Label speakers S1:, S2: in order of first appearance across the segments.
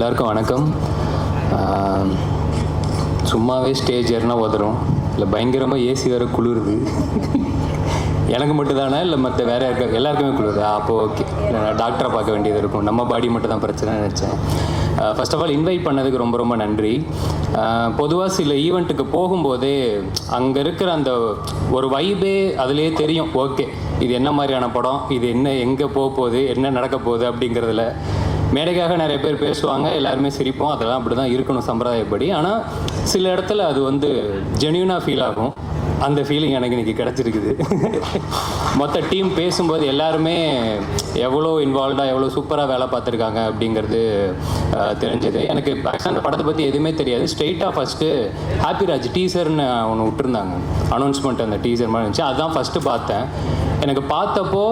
S1: எல்லாருக்கும் வணக்கம். சும்மாவே ஸ்டேஜ் ஏறினா உதறும், இல்லை பயங்கரமாக ஏசி வேறு குளிருது. எனக்கு மட்டும் தானே இல்லை மற்ற வேறு யாருக்கா எல்லாருக்குமே குளிருது? அப்போ ஓகே, டாக்டரை பார்க்க வேண்டியது இருக்கும், நம்ம பாடி மட்டும் தான் பிரச்சனை நினச்சேன். ஃபர்ஸ்ட் ஆஃப் ஆல் இன்வைட் பண்ணதுக்கு ரொம்ப ரொம்ப நன்றி. பொதுவாக சில ஈவெண்ட்டுக்கு போகும்போதே அங்கே இருக்கிற அந்த ஒரு வைபே அதுலேயே தெரியும். ஓகே, இது என்ன மாதிரியான படம், இது என்ன எங்கே போக போகுது, என்ன நடக்க போகுது அப்படிங்கிறதுல. மேடைக்காக நிறைய பேர் பேசுவாங்க, எல்லாருமே சிரிப்போம், அதெல்லாம் அப்படி தான் இருக்கணும் சம்பிரதாயப்படி. ஆனால் சில இடத்துல அது வந்து ஜென்யூனாக ஃபீல் ஆகும். அந்த ஃபீலிங் எனக்கு இன்றைக்கி கிடச்சிருக்குது. மொத்த டீம் பேசும்போது எல்லாருமே எவ்வளோ இன்வால்வ்டாக எவ்வளோ சூப்பராக வேலை பார்த்துருக்காங்க அப்படிங்கிறது தெரிஞ்சது. எனக்கு அந்த படத்தை பற்றி எதுவுமே தெரியாது. ஸ்ட்ரெயிட்டாக ஃபஸ்ட்டு ஹாப்பிராஜ் டீசர்னு ஒன்று விட்டுருந்தாங்க, அனௌன்ஸ்மெண்ட். அந்த டீசர் மாதிரி இருந்துச்சு, அதுதான் ஃபஸ்ட்டு பார்த்தேன். எனக்கு பார்த்தப்போ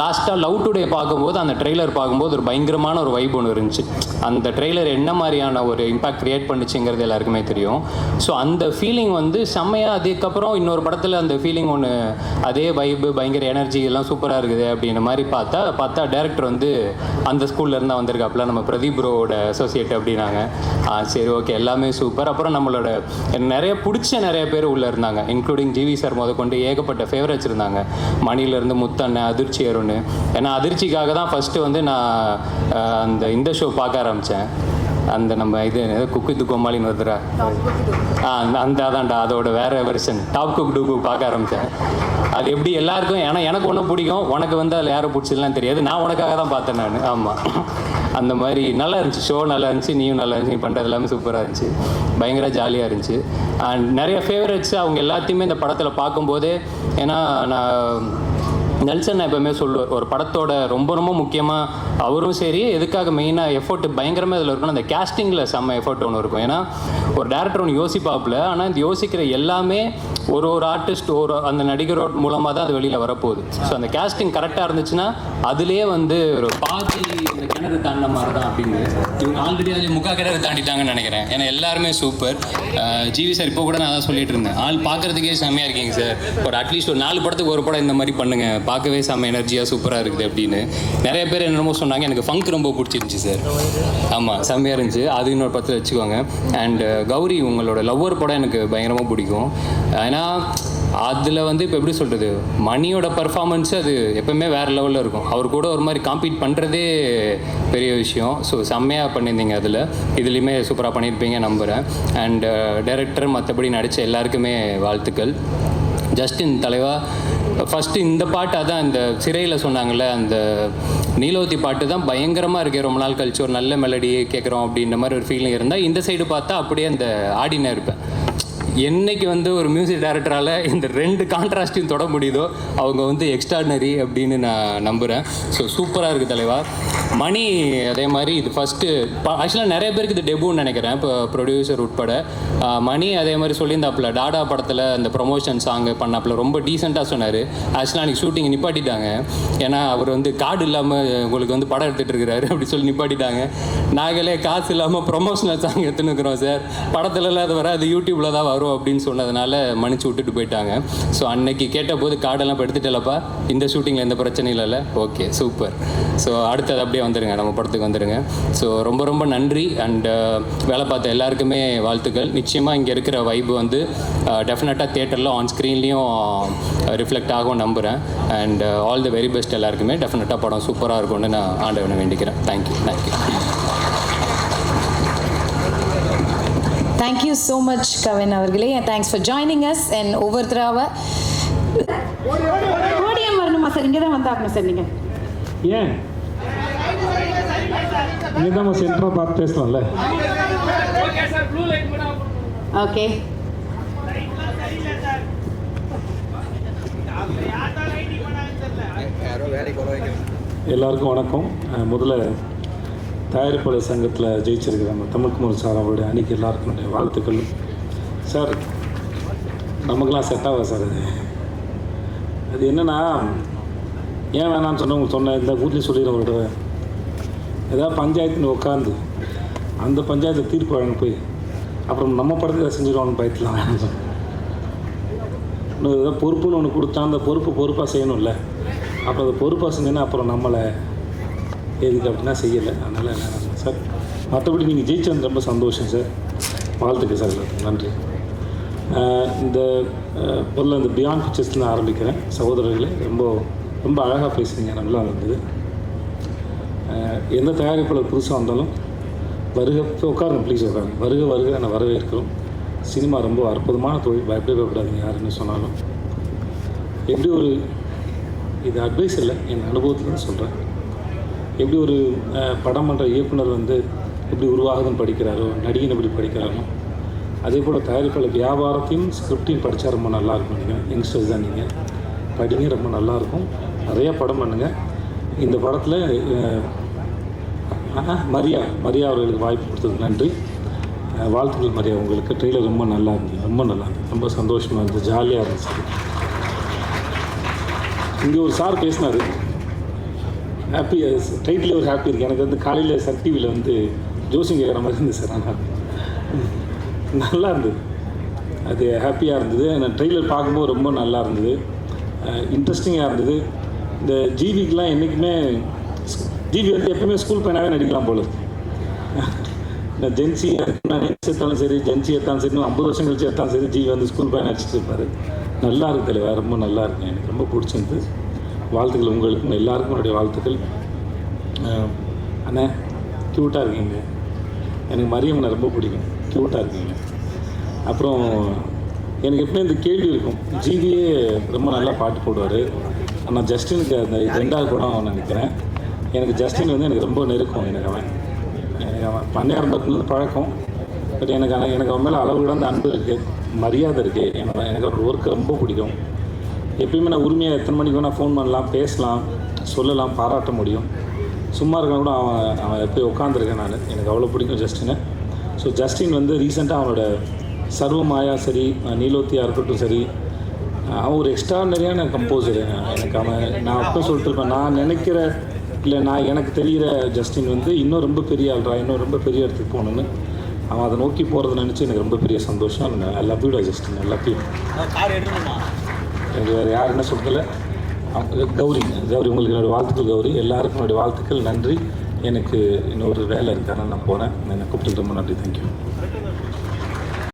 S1: லாஸ்ட்டாக லவ் டுடே பார்க்கும்போது அந்த ட்ரெய்லர் பார்க்கும்போது ஒரு பயங்கரமான ஒரு வைப் ஒன்று இருந்துச்சு. அந்த ட்ரெய்லர் என்ன மாதிரியான ஒரு இம்பாக்ட் க்ரியேட் பண்ணிச்சுங்கிறது எல்லாருக்குமே தெரியும். ஸோ அந்த ஃபீலிங் வந்து செம்மையாக. அதுக்கப்புறம் இன்னொரு படத்தில் அந்த ஃபீலிங் ஒன்று, அதே வைப்பு, பயங்கர எனர்ஜி எல்லாம் சூப்பராக இருக்குது அப்படின்ற மாதிரி பார்த்தா டேரக்டர் வந்து அந்த ஸ்கூல்லேருந்து வந்திருக்காப்புல, நம்ம பிரதீப் ப்ரோவோட அசோசியேட் அப்படின்னாங்க. சரி ஓகே, எல்லாமே சூப்பர். அப்புறம் நம்மளோட நிறைய பேர் உள்ளே இருந்தாங்க, இன்க்ளூடிங் ஜிவி சார் முதற்கொண்டு ஏகப்பட்ட ஃபேவரட்ஸ் இருந்தாங்க. மணிலேருந்து முத்தண்ணன், அதிர்ச்சி அருண். ஏன்னா அதிர்ச்சிக்காக தான் ஃபஸ்ட்டு வந்து நான் இந்த ஷோ பார்க்க ஆரம்பித்தேன். அந்த நம்ம இது குக்கு து கோமாளின்னு வருதுரா, அதான்டா, அதோட வேறு வெர்ஷன் டாப் குக் டூக்கு பார்க்க ஆரம்பித்தேன். அது எப்படி எல்லாருக்கும், ஏன்னா எனக்கு ஒன்று பிடிக்கும், உனக்கு வந்து அதில் யாரும் பிடிச்சதுலாம் தெரியாது, நான் உனக்காக தான் பார்த்தேன் நான். ஆமாம், அந்த மாதிரி நல்லா இருந்துச்சு ஷோ, நல்லா இருந்துச்சு, நீயும் நல்லா இருந்துச்சு, நீ பண்ணுறது எல்லாமே சூப்பராக இருந்துச்சு, பயங்கர ஜாலியாக இருந்துச்சு. அண்ட் நிறைய ஃபேவரட்ஸ் அவங்க எல்லாத்தையுமே இந்த படத்தில் பார்க்கும்போதே, ஏன்னா நான் நெல்சன் எப்பவுமே சொல்லுவார், ஒரு படத்தோட ரொம்ப ரொம்ப முக்கியமாக அவரும் சரி, எதுக்காக மெயினாக எஃபோர்ட் பயங்கரமாக இதில் இருக்கணும், அந்த கேஸ்டிங்கில் செம்ம எஃபோர்ட் ஒன்று இருக்கும். ஏன்னா ஒரு டேரக்டர் ஒன்று யோசிப்பாப்புல, ஆனால் இந்த யோசிக்கிற எல்லாமே ஒரு ஆர்டிஸ்ட், அந்த நடிகரோட மூலமாக தான் அது வெளியில் வரப்போகுது. ஸோ அந்த கேஸ்டிங் கரெக்டாக இருந்துச்சுன்னா அதுலேயே வந்து ஒரு பாதி இந்த கிணறு தாண்டின மாதிரி தான் அப்படின்னு. இவங்க ஆல்ரெடி அதில் முக்கா கிணறு தாண்டிட்டாங்கன்னு நினைக்கிறேன். ஏன்னா எல்லாருமே சூப்பர். ஜிவி சார் இப்போ கூட நான் தான் சொல்லிட்டு இருந்தேன், ஆள் பார்க்குறதுக்கே செம்மையாக இருக்கீங்க சார், ஒரு அட்லீஸ்ட் ஒரு 4 படத்துக்கு ஒரு படம் இந்த மாதிரி பண்ணுங்கள், பார்க்கவே செம்ம எனர்ஜியாக சூப்பராக இருக்குது அப்படின்னு நிறைய பேர் என்னமோ சொன்னாங்க. எனக்கு ஃபங்க் ரொம்ப பிடிச்சிருந்துச்சி சார். ஆமாம், செம்மையாக இருந்துச்சு. அது இன்னொரு படத்தில் வச்சுக்கோங்க. அண்ட் கௌரி, உங்களோட லவ்வர் படம் எனக்கு பயங்கரமாக பிடிக்கும். ஏன்னா அதில் வந்து இப்போ எப்படி சொல்கிறது, மணியோட பர்ஃபார்மன்ஸு அது எப்போவுமே வேறு லெவலில் இருக்கும். அவர் கூட ஒரு மாதிரி காம்பீட் பண்ணுறதே பெரிய விஷயம். ஸோ செம்மையாக பண்ணியிருந்தீங்க. இதுலேயுமே சூப்பராக பண்ணியிருப்பீங்க நம்புகிறேன். அண்ட் டைரக்டர் மற்றபடி நடித்த எல்லாருக்குமே வாழ்த்துக்கள். ஜஸ்டின் தலைவா, ஃபஸ்ட்டு இந்த பாட்டு, அதான் இந்த சிறையில் சொன்னாங்கள்ல, அந்த நீலோத்தி பாட்டு தான் பயங்கரமாக இருக்கே. ரொம்ப நாள் கழிச்சு ஒரு நல்ல மெலடி கேட்குறோம் அப்படின்ற மாதிரி ஒரு ஃபீலிங் இருந்தால், இந்த சைடு பார்த்தா அப்படியே அந்த ஆடினா இருப்பேன். என்னைக்கு வந்து ஒரு மியூசிக் டைரக்டரால் இந்த 2 கான்ட்ராஸ்டையும் தொட முடியுதோ அவங்க வந்து எக்ஸ்ட்ராடினரி அப்படின்னு நான் நம்புகிறேன். ஸோ சூப்பராக இருக்குது தலைவா. மணி அதே மாதிரி இது ஃபஸ்ட்டு, ஆக்சுவலாக நிறைய பேருக்கு இது டெபுன்னு நினைக்கிறேன், இப்போ ப்ரொடியூசர் உட்பட. மணி அதே மாதிரி சொல்லியிருந்தாப்புல, டாடா படத்தில் அந்த ப்ரொமோஷன் சாங்கு பண்ணாப்புல ரொம்ப டீசெண்டாக சொன்னார். ஆக்சுவலாக அன்றைக்கி ஷூட்டிங் நிப்பாட்டிட்டாங்க, ஏன்னா அவர் வந்து கார்டு இல்லாமல் உங்களுக்கு வந்து படம் எடுத்துகிட்டு இருக்கிறாரு அப்படி சொல்லி நிப்பாட்டிட்டாங்க. நாங்களே காசு இல்லாமல் ப்ரொமோஷனல் சாங் எடுத்துன்னு இருக்கிறோம் சார், படத்தில் இல்லாத வர அது யூடியூப்பில் தான் வரும் அப்படின்னு சொன்னதுனால மன்னிச்சு விட்டுட்டு போயிட்டாங்க. ஸோ அன்னைக்கு கேட்டபோது கார்டெல்லாம் இப்போ எடுத்துட்டலப்பா, இந்த ஷூட்டிங்கில் எந்த பிரச்சனையும் இல்லைல்ல, ஓகே சூப்பர். ஸோ அடுத்தது அப்படியே வந்துடுங்க, நம்ம படத்துக்கு வந்துடுங்க. ஸோ ரொம்ப ரொம்ப நன்றி. அண்ட் வேலை பார்த்த எல்லாருக்குமே வாழ்த்துக்கள். நிச்சயமாக இங்கே இருக்கிற வைப்பு வந்து டெஃபினட்டாக தியேட்டரில் ஆன் ஸ்க்ரீன்லேயும் ரிஃப்ளெக்ட் ஆகும் நம்புகிறேன். And all the very best எல்லாருக்குமே. டெஃபினட்டாக படம் சூப்பராக இருக்கும்னு நான் ஆண்டவனை வேண்டிக்கிறேன். Thank you.
S2: Thank you so much, Kavin அவர்களே, and thanks for joining us. And ஒவ்வொருத்தராக ஓடியம் வரணுமா சார்? இங்கே தான் வந்தாகணும் சார். நீங்கள்
S3: ஏன் இங்கே தான் சென்டராக பார்த்து பேசலாம்ல?
S2: ஓகே,
S3: எல்லாருக்கும் வணக்கம். முதல்ல தயாரிப்பாளர் சங்கத்தில் ஜெயிச்சிருக்கிற நம்ம தமிழ்குமார் சார் அவருடைய அணிக்கு எல்லாருக்கும் வாழ்த்துக்கள். சார் நமக்கெல்லாம் செட் ஆகும் சார். அது என்னென்னா, ஏன் வேணான்னு சொன்னேன் இந்த வீட்லேயும் சொல்லிடுறேன் ஒரு தடவை. ஏதாவது பஞ்சாயத்துன்னு உட்காந்து அந்த பஞ்சாயத்தை தீர்ப்பு வழங்க போய் அப்புறம் நம்ம படத்தை செஞ்சுருவான்னு பயத்துலாம் வேணும் சார். இன்னும் ஏதாவது பொறுப்புன்னு ஒன்று கொடுத்தா அந்த பொறுப்பாக செய்யணும்ல. அப்புறம் அதை பொறுப்பாக செஞ்சேன்னா அப்புறம் நம்மளை எதுக்கு அப்படின்னா செய்யலை. அதனால் என்ன சார் மற்றபடி நீங்கள் ஜெயிச்சது ரொம்ப சந்தோஷம் சார். வாழ்த்துக்கள் சார். எல்லாத்துக்கும் நன்றி. இந்த முதல்ல இந்த பியாண்ட் பிக்சர்ஸ்லாம் ஆரம்பிக்கிறேன். சகோதரர்களே, ரொம்ப ரொம்ப அழகாக பேசுகிறீங்க, நல்லா இருந்தது. எந்த தயாரிப்பாளர் புதுசாக வந்தாலும் வருக, உட்காருங்க ப்ளீஸ் உட்காருங்க, வருக வருக நான் வரவேற்கிறோம். சினிமா ரொம்ப அற்புதமான தொழில், பயப்படாதீங்க யாருன்னு சொன்னாலும். எப்படி ஒரு, இது அட்வைஸ் இல்லை, என் அனுபவத்தில் தான் சொல்கிறேன். எப்படி ஒரு படம் பண்ணுற இயக்குனர் வந்து எப்படி உருவாகுதுன்னு படிக்கிறாரோ, நடிகன் எப்படி படிக்கிறாரோ, அதே போல் தயாரிப்பாளர் வியாபாரத்தையும் ஸ்கிரிப்டையும் படித்தா ரொம்ப நல்லாயிருக்கும். நீங்கள் யங்ஸ்டர்ஸ் தான், நீங்கள் படிங்க, ரொம்ப நல்லாயிருக்கும். நிறையா படம் பண்ணுங்கள். இந்த படத்தில் மரியா அவர்களுக்கு வாய்ப்பு கொடுத்ததுக்கு நன்றி. வாழ்த்துக்கள் மரியா, உங்களுக்கு ட்ரெய்லர் ரொம்ப நல்லா இருந்தது, ரொம்ப நல்லா இருந்தது, ரொம்ப சந்தோஷமாக இருந்தது, ஜாலியாக இருந்துச்சு. இங்கே ஒரு சார் பேசினார், ஹாப்பி டைட்டில் ஒரு ஹாப்பி இருக்குது. எனக்கு வந்து காலையில் சன் டிவியில் வந்து ஜோசியம் கேட்குற மாதிரி இருந்தது சார். ஆனால் நல்லா இருந்தது, அது ஹாப்பியாக இருந்தது. நான் ட்ரெய்லர் பார்க்கும்போது ரொம்ப நல்லா இருந்தது, இன்ட்ரெஸ்டிங்காக இருந்தது. இந்த ஜிவிக்கெலாம் என்றைக்குமே, ஜிவி வந்து எப்பவுமே ஸ்கூல் பையனாகவே நடிக்கலாம் போல. இந்த ஜென்சி எடுத்தாலும் சரி, ஜென்சி எடுத்தாலும் சரி, 50 வருஷம் கழிச்சு எடுத்தாலும் சரி, ஜிவி வந்து ஸ்கூல் பையன் நடிச்சிட்டு இருப்பார். நல்லா இருக்கு தலைவா, ரொம்ப நல்லா இருக்கு, எனக்கு ரொம்ப பிடிச்சிருந்து. வாழ்த்துக்கள் உங்களுக்கும் எல்லாருக்கும் என்னுடைய வாழ்த்துக்கள். அண்ணா க்யூட்டாக இருக்கீங்க, எனக்கு மரியம்மனை ரொம்ப பிடிக்கும், க்யூட்டாக இருக்கீங்க. அப்புறம் எனக்கு எப்பவுமே இந்த கேள்வி இருக்கும், ஜிவியே ரொம்ப நல்லா பாட்டு போடுவார், ஆனால் ஜஸ்டினுக்கு அந்த 2வது படம் நினைக்கிறேன். எனக்கு ஜஸ்டின் வந்து எனக்கு ரொம்ப நெருக்கம். எனக்கு அவன் பன்னியாரம்பத்துலேருந்து பழக்கம். பட் எனக்கு அவன் மேலே அளவு அந்த அன்பு இருக்குது, மரியாதை இருக்குது. எனக்கு ஒரு ஒர்க்கு ரொம்ப பிடிக்கும். எப்பயுமே நான் உரிமையாக எத்தனை மணிக்கு வேணால் ஃபோன் பண்ணலாம், பேசலாம், சொல்லலாம், பாராட்ட முடியும். சும்மா இருக்கான் கூட அவன் எப்போயும் உட்காந்துருக்கேன் நான். எனக்கு அவ்வளோ பிடிக்கும் ஜஸ்டினை. ஸோ ஜஸ்டின் வந்து ரீசெண்டாக அவனோட சர்வமாயா சரி, நீலோத்தியாக இருக்கட்டும் சரி, அவன் ஒரு எக்ஸ்ட்ரானரியான கம்போசர். எனக்கு நான் அப்போ சொல்லிட்டு இருப்பேன், நான் நினைக்கிற இல்லை நான் எனக்கு தெரிகிற ஜஸ்டின் வந்து இன்னும் ரொம்ப பெரிய ஆள்றா, இன்னும் ரொம்ப பெரிய இடத்துக்கு போகணுன்னு அவன் அதை நோக்கி போகிறத நினச்சி எனக்கு ரொம்ப பெரிய சந்தோஷம். I love you Justin, I love you. எனக்கு வேறு யார் என்ன சொல்லலை. கௌரி உங்களுக்கு என்னோடய வாழ்த்துக்கள். கௌரி, எல்லாருக்கும் என்னுடைய வாழ்த்துக்கள், நன்றி. எனக்கு இன்னொரு வேலை இருக்காருன்னு நான் போகிறேன். என்னை கூப்பிட்டு ரொம்ப நன்றி, தேங்க்யூ.